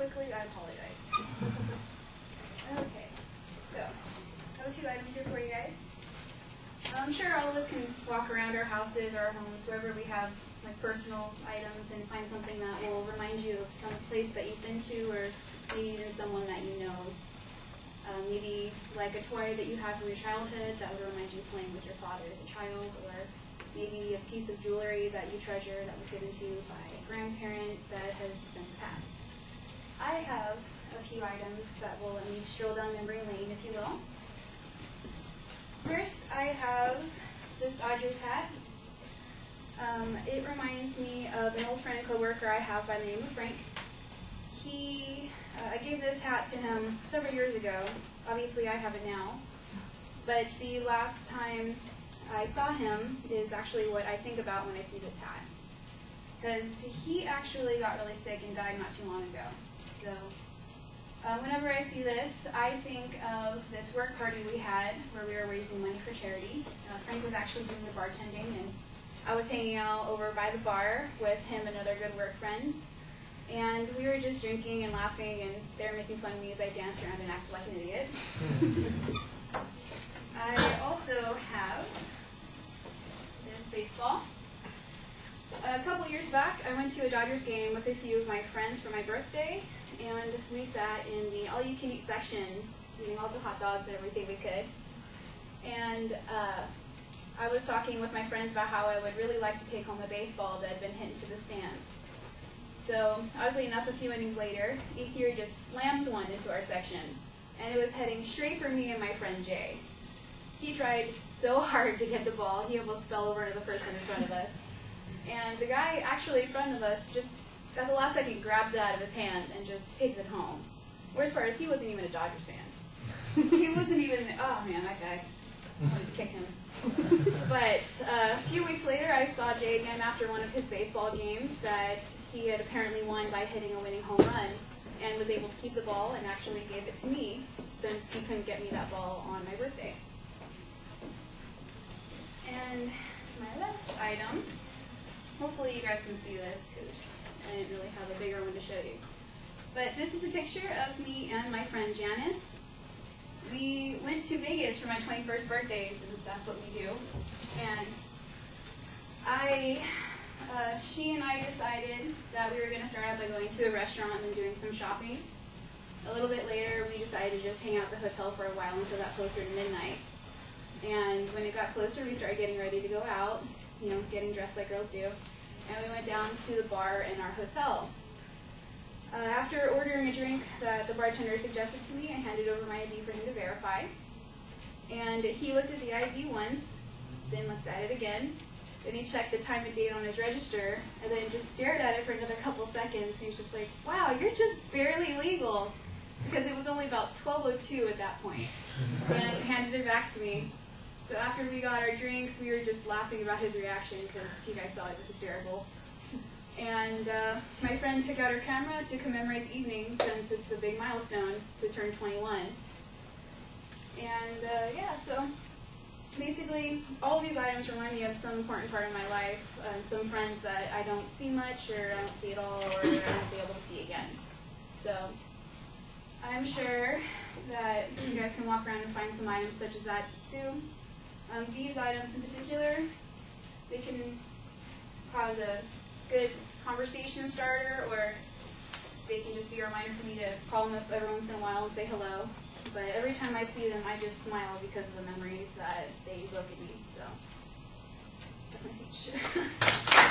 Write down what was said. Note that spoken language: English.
quickly, I apologize. Okay, so I have a few items here for you guys. I'm sure all of us can walk around our houses or our homes, wherever we have like personal items, and find something that will remind you of some place that you've been to, or maybe even someone that you know. Maybe like a toy that you have from your childhood that would remind you of playing with your father as a child, or maybe a piece of jewelry that you treasure that was given to you by a grandparent that has since passed. I have a few items that will let me stroll down memory lane, if you will. First, I have this Dodgers hat. It reminds me of an old friend and coworker I have by the name of Frank. I gave this hat to him several years ago. Obviously, I have it now. But the last time I saw him is actually what I think about when I see this hat. Because he actually got really sick and died not too long ago. So whenever I see this, I think of this work party we had where we were raising money for charity. Frank was actually doing the bartending, and I was hanging out over by the bar with him and another good work friend. And we were just drinking and laughing, and they were making fun of me as I danced around and acted like an idiot. I also have this baseball. A couple years back, I went to a Dodgers game with a few of my friends for my birthday, and we sat in the all-you-can-eat section, eating all the hot dogs and everything we could. And I was talking with my friends about how I would really like to take home a baseball that had been hit into the stands. So, oddly enough, a few innings later, Ethier just slams one into our section, and it was heading straight for me and my friend Jay. He tried so hard to get the ball, he almost fell over to the person in front of us. And the guy actually in front of us just, at the last second, grabs it out of his hand and just takes it home. Worst part is he wasn't even a Dodgers fan. He wasn't even, oh man, that guy. I wanted to kick him. But a few weeks later, I saw Jay again after one of his baseball games that he had apparently won by hitting a winning home run, and was able to keep the ball and actually gave it to me since he couldn't get me that ball on my birthday. And my last item, hopefully you guys can see this because I didn't really have a bigger one to show you. But this is a picture of me and my friend Janice. We went to Vegas for my 21st birthday, since that's what we do. And she and I decided that we were going to start out by going to a restaurant and doing some shopping. A little bit later, we decided to just hang out at the hotel for a while until it got closer to midnight. And when it got closer, we started getting ready to go out, getting dressed like girls do. And we went down to the bar in our hotel. After ordering a drink that the bartender suggested to me, I handed over my ID for him to verify. And he looked at the ID once, then looked at it again. Then he checked the time and date on his register, and then just stared at it for another couple seconds. He was just like, wow, you're just barely legal. Because it was only about 12:02 at that point. And handed it back to me. So after we got our drinks, we were just laughing about his reaction, because if you guys saw it, it was hysterical. And my friend took out her camera to commemorate the evening, since it's a big milestone to turn 21. And yeah, so basically all of these items remind me of some important part of my life, and some friends that I don't see much, or I don't see at all, or I won't be able to see again. So I'm sure that you guys can walk around and find some items such as that too. These items in particular, they can cause a good conversation starter, or they can just be a reminder for me to call them up every once in a while and say hello. But every time I see them, I just smile because of the memories that they evoke in me. So that's my speech.